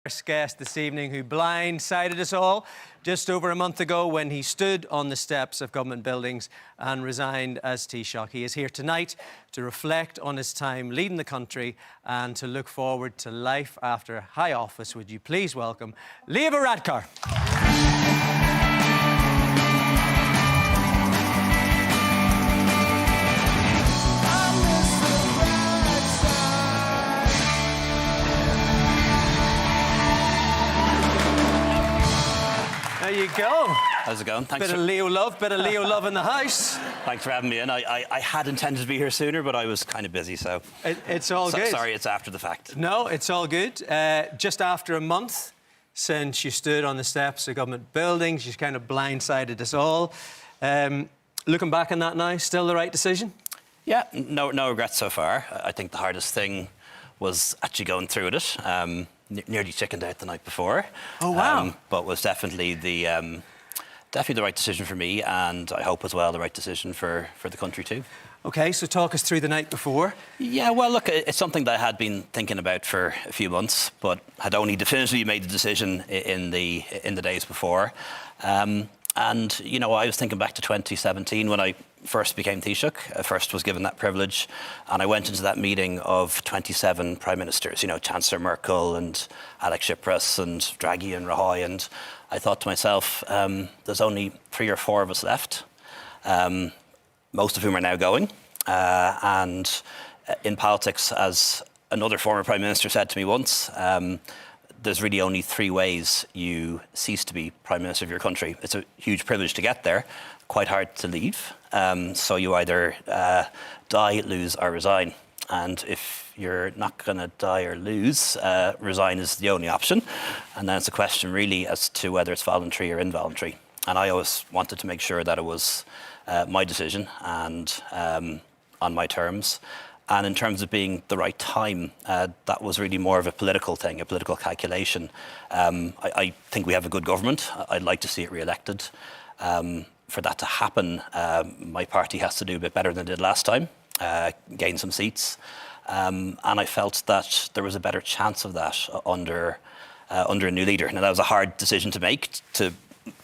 First guest this evening who blindsided us all just over a month ago when he stood on the steps of government buildings and resigned as Taoiseach. He is here tonight to reflect on his time leading the country and to look forward to life after high office. Would you please welcome Leo Varadkar. There you go. How's it going? Thanks. Bit of Leo love in the house. Thanks for having me in. I had intended to be here sooner, but I was kind of busy, so... It's all good. Sorry, it's after the fact. No, it's all good. Just after a month since you stood on the steps of government buildings, you kind of blindsided us all. Looking back on that now, still the right decision? Yeah, no regrets so far. I think the hardest thing was actually going through with it. Nearly chickened out the night before. Oh, wow. But was definitely the right decision for me, and I hope as well the right decision for the country too. OK, so talk us through the night before. Yeah, well, look, it's something that I had been thinking about for a few months, but had only definitively made the decision in the days before. And, you know, I was thinking back to 2017 when I first became Taoiseach. I first was given that privilege, and I went into that meeting of 27 Prime Ministers, you know, Chancellor Merkel and Alex Tsipras and Draghi and Rajoy, and I thought to myself, there's only 3 or 4 of us left, most of whom are now going. And in politics, as another former Prime Minister said to me once, there's really only 3 ways you cease to be Prime Minister of your country. It's a huge privilege to get there, quite hard to leave. So you either die, lose or resign. And if you're not going to die or lose, resign is the only option. And then it's a question really as to whether it's voluntary or involuntary. And I always wanted to make sure that it was my decision and on my terms. And in terms of being the right time, that was really more of a political thing, a political calculation. I think we have a good government. I'd like to see it re-elected. For that to happen, my party has to do a bit better than it did last time, gain some seats. And I felt that there was a better chance of that under a new leader. Now, that was a hard decision to make, to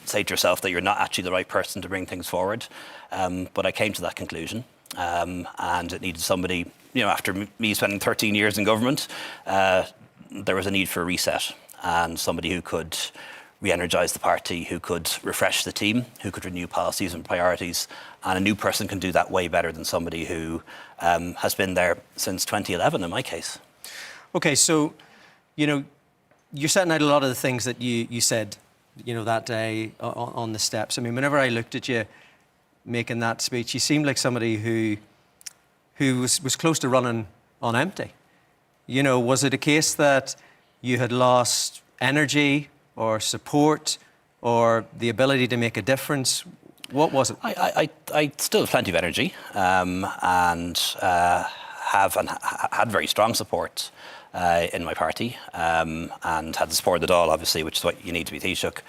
say to yourself that you're not actually the right person to bring things forward. But I came to that conclusion. And it needed somebody, you know, after me spending 13 years in government, there was a need for a reset and somebody who could re-energise the party, who could refresh the team, who could renew policies and priorities. And a new person can do that way better than somebody who has been there since 2011, in my case. OK, so, you know, you're setting out a lot of the things that you said, you know, that day on the steps. I mean, whenever I looked at you making that speech, you seemed like somebody who was close to running on empty. You know, was it a case that you had lost energy or support or the ability to make a difference? What was it? I still have plenty of energy and had very strong support in my party and had the support of the Dáil, obviously, which is what you need to be Taoiseach.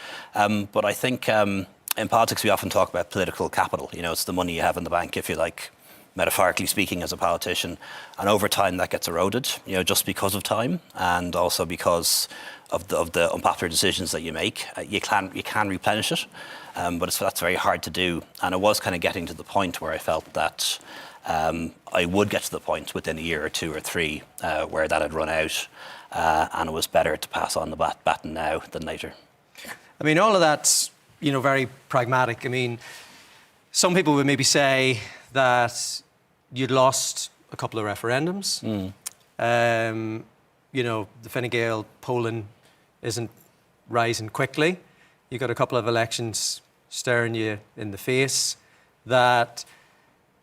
But I think in politics, we often talk about political capital. You know, it's the money you have in the bank, if you like, metaphorically speaking, as a politician. And over time, that gets eroded, you know, just because of time and also because of the unpopular decisions that you make. You can replenish it, but that's very hard to do. And it was kind of getting to the point where I felt that I would get to the point within a year or 2 or 3 where that had run out, and it was better to pass on the baton now than later. I mean, all of that's, you know, very pragmatic. I mean, some people would maybe say that you'd lost a couple of referendums. You know, the Fine Gael polling isn't rising quickly. You got a couple of elections staring you in the face, that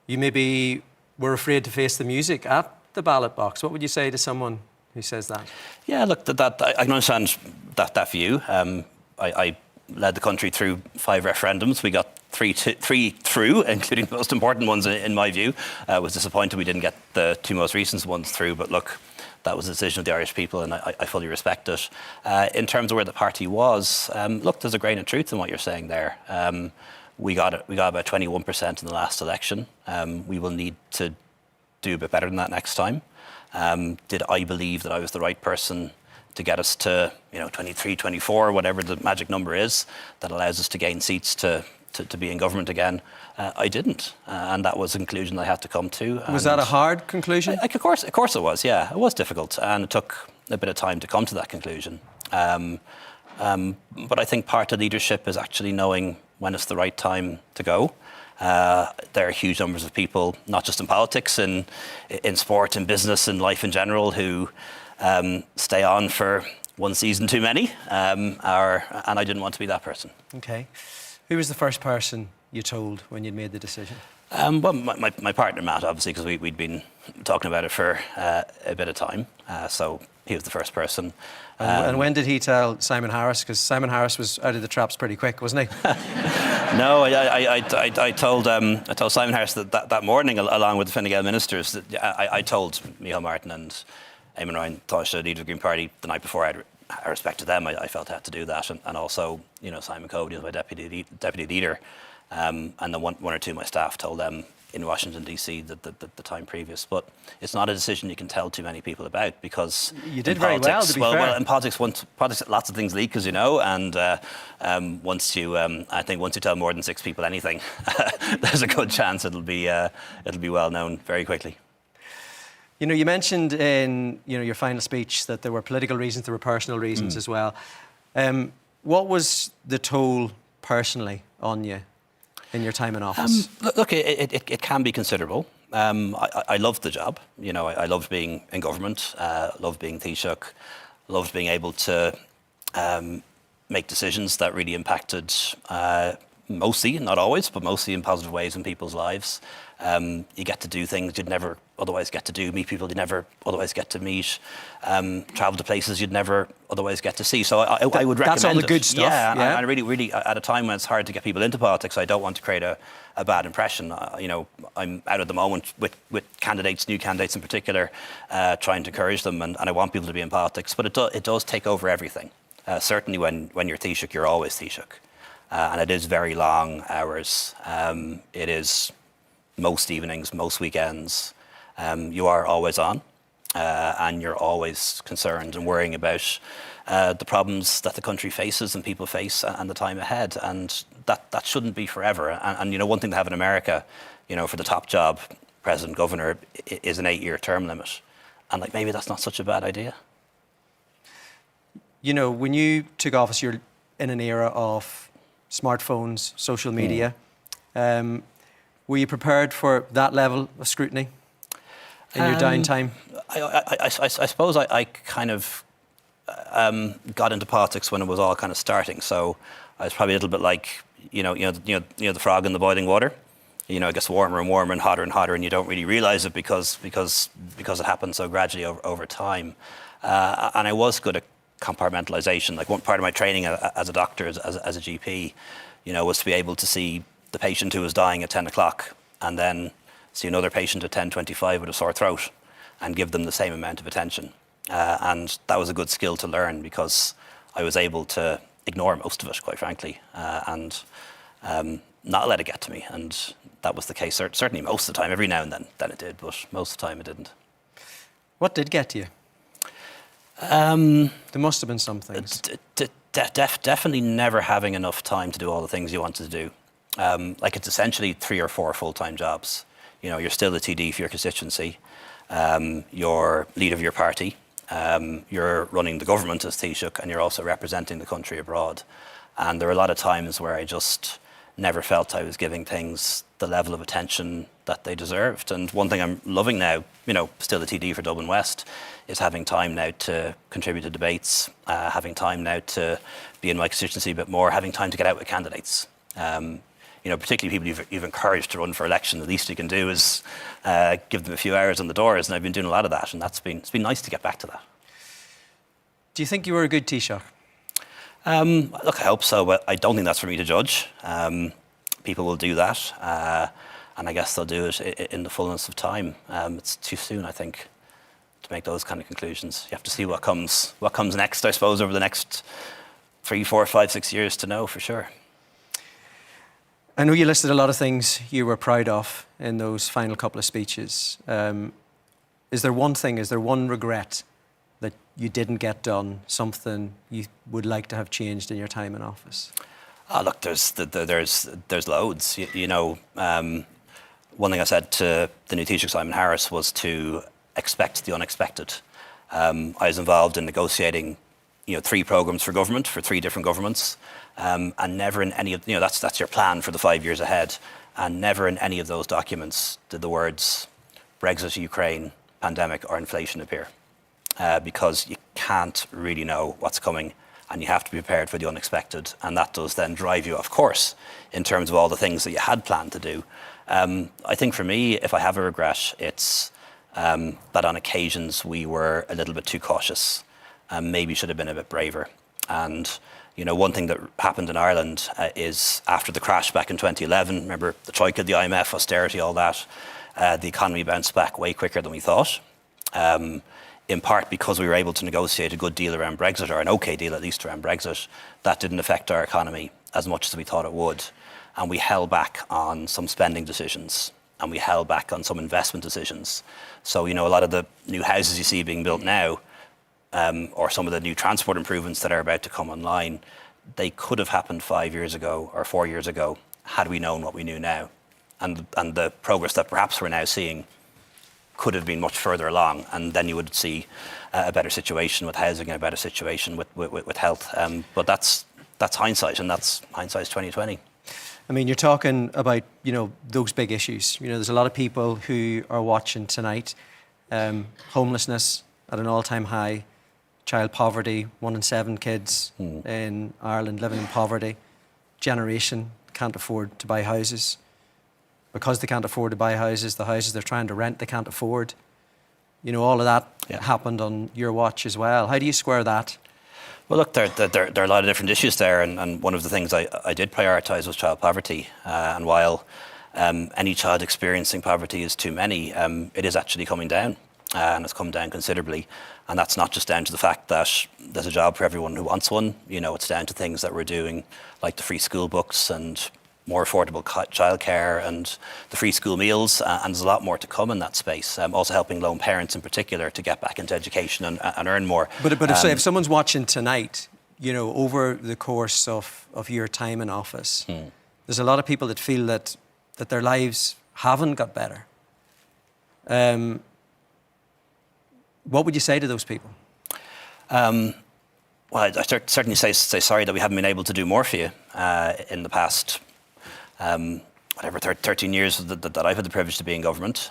you maybe were afraid to face the music at the ballot box. What would you say to someone who says that? Yeah, look, I can understand that view. I led the country through 5 referendums. We got three through, including the most important ones in my view. Was disappointed we didn't get the 2 most recent ones through, but look, that was the decision of the Irish people, and I fully respect it. In terms of where the party was, look, there's a grain of truth in what you're saying there. We got about 21% in the last election. We will need to do a bit better than that next time. Did I believe that I was the right person to get us to 23, 24, whatever the magic number is that allows us to gain seats to be in government again. I didn't, and that was a conclusion I had to come to. Was that a hard conclusion? Of course it was. Yeah, it was difficult, and it took a bit of time to come to that conclusion. But I think part of leadership is actually knowing when it's the right time to go. There are huge numbers of people, not just in politics, in sport, in business, in life in general, who stay on for one season too many, and I didn't want to be that person. Okay. Who was the first person you told when you'd made the decision? Well, my partner, Matt, obviously, because we'd been talking about it for a bit of time. So he was the first person. And when did he tell Simon Harris? Because Simon Harris was out of the traps pretty quick, wasn't he? No, I told Simon Harris that morning, along with the Fine Gael ministers, that I told Micheál Martin and Eamon Ryan, Taoiseach, leader of the Green Party, the night before. I respected them. I felt I had to do that, and also, Simon Coveney was my deputy leader, and then one or two of my staff told them in Washington DC the time previous. But it's not a decision you can tell too many people about, because you did very well, to be fair. Well, in politics, lots of things leak, as you know, and once you tell more than 6 people anything, there's a good chance it'll be well known very quickly. You mentioned in your final speech that there were political reasons, there were personal reasons as well. What was the toll personally on you in your time in office? Look, it can be considerable. I loved the job. I loved being in government. Loved being Taoiseach. Loved being able to make decisions that really impacted, mostly, not always, but mostly in positive ways in people's lives. You get to do things you'd never otherwise get to do, meet people you'd never otherwise get to meet, travel to places you'd never otherwise get to see. So I would recommend that's all the it. good stuff. Yeah. And really, at a time when it's hard to get people into politics, I don't want to create a bad impression. I'm out at the moment with new candidates in particular, trying to encourage them, and I want people to be in politics. But it does take over everything. Certainly when you're Taoiseach, you're always Taoiseach. And it is very long hours. It is most evenings, most weekends. You are always on, and you're always concerned and worrying about the problems that the country faces and people face and the time ahead. And that shouldn't be forever. And one thing to have in America, for the top job, president, governor, is an 8-year term limit. And maybe that's not such a bad idea. When you took office, you're in an era of smartphones, social media. Were you prepared for that level of scrutiny in your downtime? I suppose I kind of got into politics when it was all kind of starting. So I was probably a little bit like the frog in the boiling water. It gets warmer and warmer and hotter, and you don't really realise it because it happens so gradually over time. And I was good at compartmentalisation. Like, one part of my training as a doctor, as a GP, was to be able to see the patient who was dying at 10 o'clock and then see another patient at 10:25 with a sore throat and give them the same amount of attention. And that was a good skill to learn, because I was able to ignore most of it, quite frankly, and not let it get to me. And that was the case, certainly most of the time. Every now and then it did, but most of the time it didn't. What did get to you? There must have been some things. Definitely never having enough time to do all the things you wanted to do. It's essentially 3 or 4 full-time jobs. You're still a TD for your constituency. You're leader of your party. You're running the government as Taoiseach, and you're also representing the country abroad. And there were a lot of times where I just never felt I was giving things the level of attention that they deserved. And one thing I'm loving now, still a TD for Dublin West, is having time now to contribute to debates, having time now to be in my constituency a bit more, having time to get out with candidates. Particularly people you've encouraged to run for election. The least you can do is give them a few hours on the doors, and I've been doing a lot of that, and it's been nice to get back to that. Do you think you were a good Taoiseach? Look, I hope so, but I don't think that's for me to judge. People will do that, and I guess they'll do it in the fullness of time. It's too soon, I think, to make those kind of conclusions. You have to see what comes next, I suppose, over the next 3, 4, 5, 6 years to know for sure. I know you listed a lot of things you were proud of in those final couple of speeches. Is there one regret that you didn't get done, something you would like to have changed in your time in office? Look, there's loads. One thing I said to the new Taoiseach Simon Harris was to expect the unexpected. I was involved in negotiating, 3 programmes for government, for 3 different governments, and never in any of, that's your plan for the 5 years ahead, and never in any of those documents did the words Brexit, Ukraine, pandemic or inflation appear, because you can't really know what's coming, and you have to be prepared for the unexpected, and that does then drive you, of course, in terms of all the things that you had planned to do. I think for me, if I have a regret, it's that on occasions we were a little bit too cautious and maybe should have been a bit braver. And one thing that happened in Ireland is after the crash back in 2011, remember the Troika, the IMF, austerity, all that, the economy bounced back way quicker than we thought. In part because we were able to negotiate a good deal around Brexit, or an okay deal at least around Brexit. That didn't affect our economy as much as we thought it would. And we held back on some spending decisions, and we held back on some investment decisions. So, a lot of the new houses you see being built now, or some of the new transport improvements that are about to come online, they could have happened 5 years ago or 4 years ago had we known what we knew now. And the progress that perhaps we're now seeing could have been much further along, and then you would see a better situation with housing and a better situation with health. But that's hindsight, and that's hindsight's 2020. I mean, you're talking about, those big issues. There's a lot of people who are watching tonight. Homelessness at an all-time high, child poverty, 1 in 7 kids in Ireland living in poverty. Generation can't afford to buy houses. Because they can't afford to buy houses, the houses they're trying to rent, they can't afford. All of that happened on your watch as well. How do you square that? Well, look, there are a lot of different issues there, and one of the things I did prioritise was child poverty. And while any child experiencing poverty is too many, it is actually coming down, and it's come down considerably. And that's not just down to the fact that there's a job for everyone who wants one. It's down to things that we're doing, like the free school books and more affordable childcare and the free school meals, and there's a lot more to come in that space. Also helping lone parents in particular to get back into education and earn more. But if someone's watching tonight, over the course of your time in office, there's a lot of people that feel that their lives haven't got better. What would you say to those people? Well, I certainly say sorry that we haven't been able to do more for you in the past 13 years that I've had the privilege to be in government.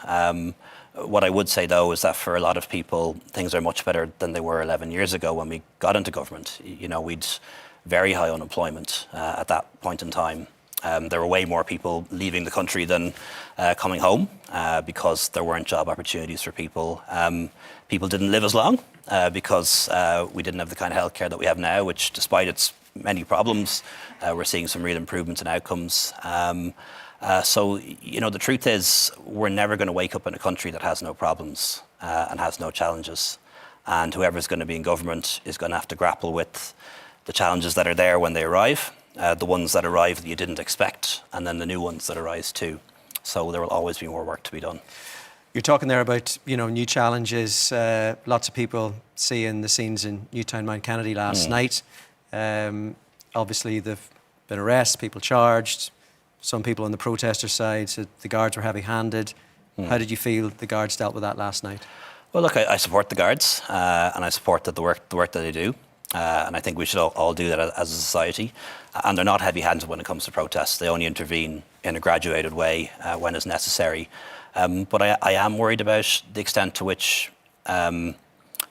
What I would say, though, is that for a lot of people, things are much better than they were 11 years ago when we got into government. We'd very high unemployment at that point in time. There were way more people leaving the country than coming home because there weren't job opportunities for people. People didn't live as long because we didn't have the kind of healthcare that we have now, which, despite its many problems, we're seeing some real improvements in outcomes. So, the truth is, we're never going to wake up in a country that has no problems and has no challenges. And whoever's going to be in government is going to have to grapple with the challenges that are there when they arrive, the ones that arrive that you didn't expect, and then the new ones that arise too. So there will always be more work to be done. You're talking there about, new challenges. Lots of people seeing the scenes in Newtown Mount Kennedy last night. Obviously, there've been arrests, people charged. Some people on the protester side said the guards were heavy-handed. How did you feel the guards dealt with that last night? Well, look, I support the guards, and I support the work that they do. And I think we should all do that as a society. And they're not heavy-handed when it comes to protests. They only intervene in a graduated way when it's necessary. But I am worried about the extent to which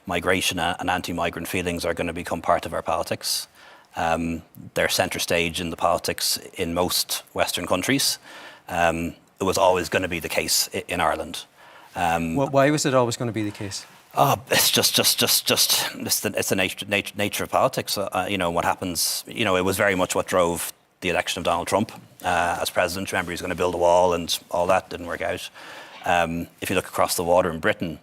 migration and anti-migrant feelings are going to become part of our politics. They're centre stage in the politics in most Western countries. It was always going to be the case in Ireland. Why was it always going to be the case? It's just it's the nature of politics. What happens. It was very much what drove the election of Donald Trump as president. Remember, he was going to build a wall, and all that didn't work out. If you look across the water in Britain,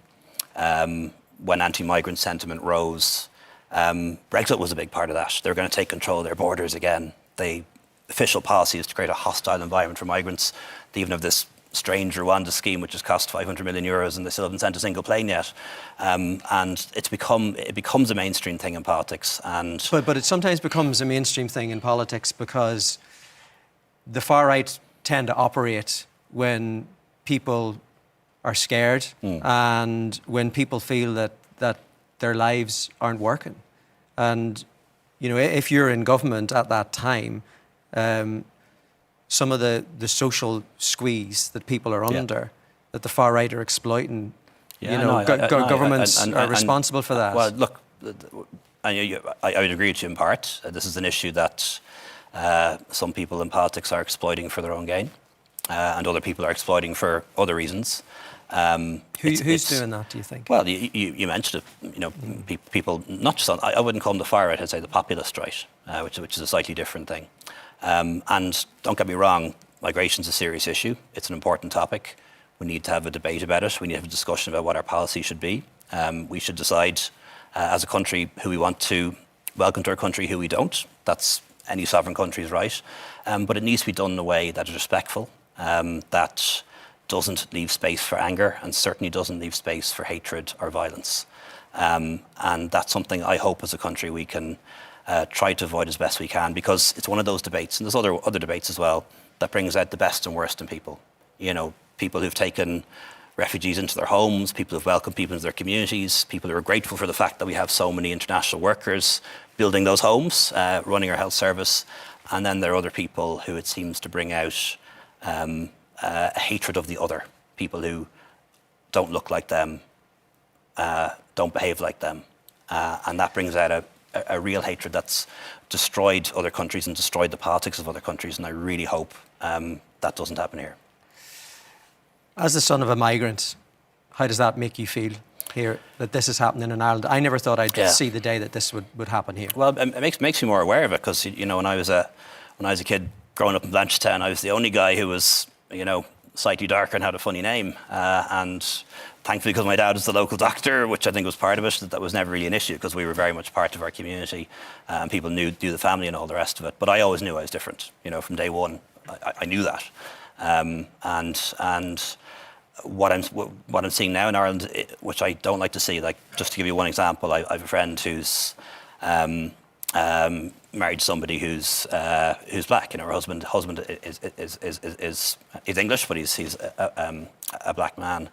when anti-migrant sentiment rose, Brexit was a big part of that. They were going to take control of their borders again. The official policy is to create a hostile environment for migrants. They even have this strange Rwanda scheme, which has cost 500 million euros, and they still haven't sent a single plane yet. And it becomes a mainstream thing in politics. And but it sometimes becomes a mainstream thing in politics because the far right tend to operate when people are scared and when people feel that their lives aren't working. And, you know, if you're in government at that time, some of the social squeeze that people are under, that the far right are exploiting, governments are responsible for that. Well, look, I would agree with you in part. This is an issue that some people in politics are exploiting for their own gain, and other people are exploiting for other reasons. Who's doing that, do you think? Well, you mentioned it. You know, people not just on. I wouldn't call them the far right. I'd say the populist right, which is a slightly different thing. And don't get me wrong, migration's a serious issue. It's an important topic. We need to have a debate about it. We need to have a discussion about what our policy should be. We should decide as a country who we want to welcome to our country, who we don't. That's any sovereign country's right. But it needs to be done in a way that is respectful, that doesn't leave space for anger, and certainly doesn't leave space for hatred or violence. And that's something I hope as a country we can try to avoid as best we can, because it's one of those debates, and there's other debates as well, that brings out the best and worst in people. You know, people who've taken refugees into their homes, people who've welcomed people into their communities, people who are grateful for the fact that we have so many international workers building those homes, running our health service. And then there are other people who it seems to bring out a hatred of the other, people who don't look like them, don't behave like them. And that brings out a real hatred that's destroyed other countries and destroyed the politics of other countries. And I really hope that doesn't happen here. As the son of a migrant, how does that make you feel here, that this is happening in Ireland? I never thought I'd see the day that this would happen here. Well, it makes me more aware of it, because, you know, when I was a kid growing up in Blanchetown, I was the only guy who was, you know, slightly darker and had a funny name. And thankfully, because my dad was the local doctor, which I think was part of it, that was never really an issue, because we were very much part of our community, and people knew the family and all the rest of it. But I always knew I was different. You know, from day one, I knew that. And what I'm seeing now in Ireland, which I don't like to see, like, just to give you one example, I have a friend who's married somebody who's black. You know, her husband is English, but he's a black man.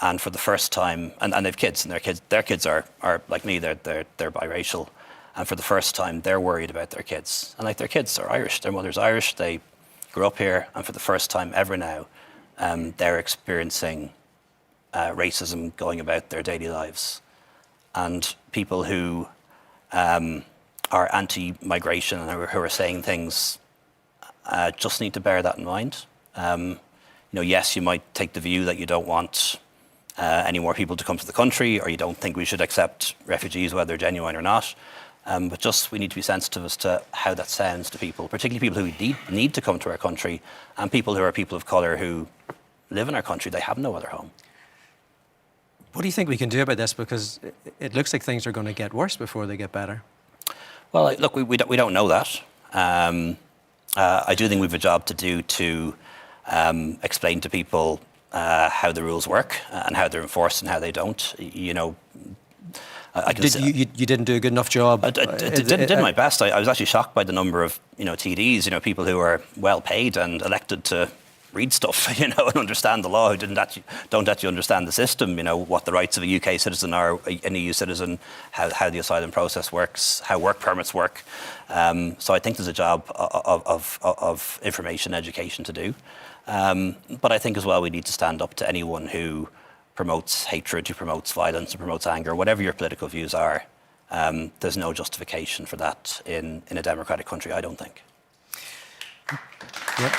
And for the first time, and they've kids, and their kids are like me, they're biracial, and for the first time they're worried about their kids. And like, their kids are Irish, their mother's Irish, they grew up here, and for the first time ever now, they're experiencing racism going about their daily lives. And people who are anti-migration and who are saying things just need to bear that in mind. You know, yes, you might take the view that you don't want any more people to come to the country, or you don't think we should accept refugees, whether they're genuine or not. But just, we need to be sensitive as to how that sounds to people, particularly people who need to come to our country, and people who are people of colour who live in our country. They have no other home. What do you think we can do about this? Because it looks like things are going to get worse before they get better. Well, look, we don't know that. I do think we have a job to do to explain to people how the rules work and how they're enforced and how they don't. You know, you didn't do a good enough job. I did my best. I was actually shocked by the number of, you know, TDs, you know, people who are well paid and elected to read stuff, you know, and understand the law, who don't actually understand the system, you know, what the rights of a UK citizen are, an EU citizen, how the asylum process works, how work permits work. So I think there's a job of information education to do. But I think as well we need to stand up to anyone who promotes hatred, who promotes violence, who promotes anger, whatever your political views are. There's no justification for that in a democratic country, I don't think. Yep.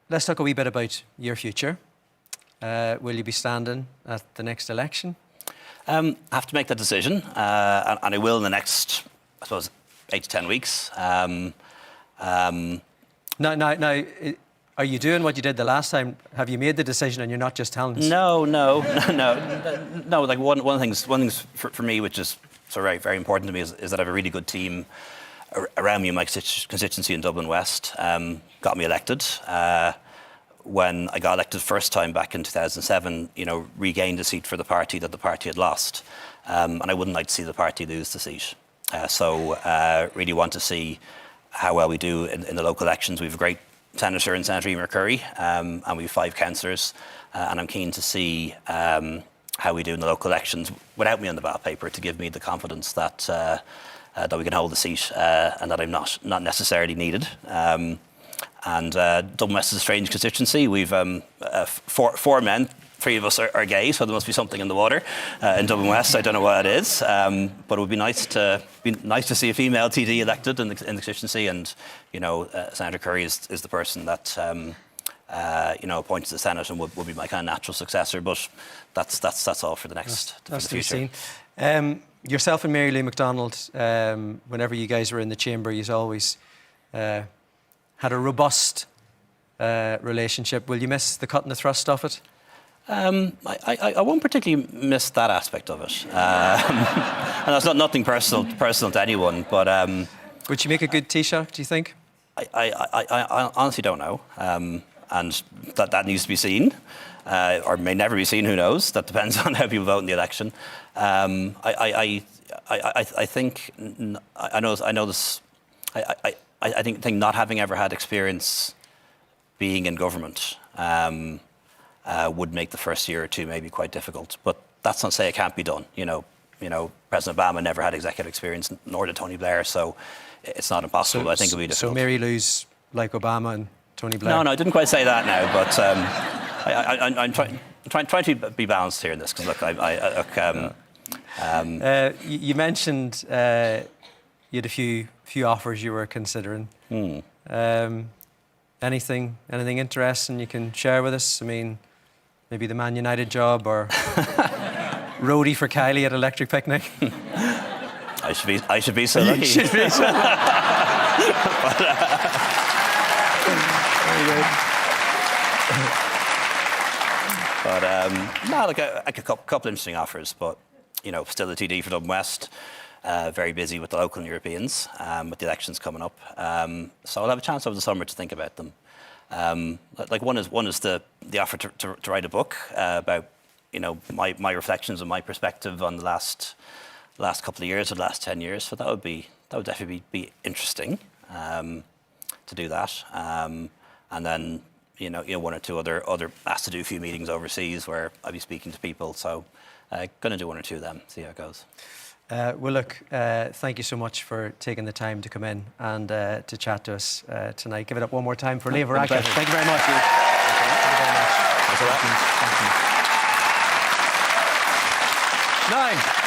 Let's talk a wee bit about your future. Will you be standing at the next election? I have to make that decision, and I will in the next, I suppose, 8 to 10 weeks. Now, are you doing what you did the last time? Have you made the decision and you're not just telling us? No. Like one of the things for me, which is so very, very important to me is that I have a really good team around me in my constituency in Dublin West. Got me elected. When I got elected first time back in 2007, regained a seat for the party that the party had lost. And I wouldn't like to see the party lose the seat. So really want to see how well we do in the local elections. We have a great senator in Senator Emer Curry, and we have 5 councillors. And I'm keen to see how we do in the local elections without me on the ballot paper, to give me the confidence that that we can hold the seat and that I'm not necessarily needed. And Dublin West is a strange constituency. We've 4 men. 3 of us are gay, so there must be something in the water in Dublin West. I don't know what it is, but it would be nice to see a female TD elected in the constituency. And Senator Curry is the person that appointed to the Senate and would be my kind of natural successor. But that's all for the next for the future. Yourself and Mary Lou McDonald, whenever you guys were in the chamber, you always had a robust relationship. Will you miss the cut and the thrust of it? I won't particularly miss that aspect of it, and that's nothing personal to anyone. But would you make a good Taoiseach, do you think? I honestly don't know, and that needs to be seen, or may never be seen. Who knows? That depends on how people vote in the election. I think I know this. I think not having ever had experience being in government. Would make the first year or 2 maybe quite difficult, but that's not to say it can't be done. President Obama never had executive experience, nor did Tony Blair, so it's not impossible. But I think it'll be difficult. So Mary Lou's like Obama and Tony Blair. No, I didn't quite say that now, but I'm trying to be balanced here in this, because look, you mentioned you had a few offers you were considering. Anything interesting you can share with us? I mean, maybe the Man United job, or roadie for Kylie at Electric Picnic. I should be so lucky. You should be so lucky. But no, like a couple of interesting offers, but still the TD for Dublin West. Very busy with the local and Europeans, with the elections coming up. So I'll have a chance over the summer to think about them. Like one is the offer to write a book about my reflections and my perspective on the last couple of years or the last 10 years. So that would definitely be interesting to do that. And then 1 or 2 other asked to do a few meetings overseas where I'll be speaking to people. So going to do 1 or 2 of them, see how it goes. Well, look, thank you so much for taking the time to come in and to chat to us tonight. Give it up one more time for Leo Varadkar. Thank you very much. Thank you very much. Thank you. 9.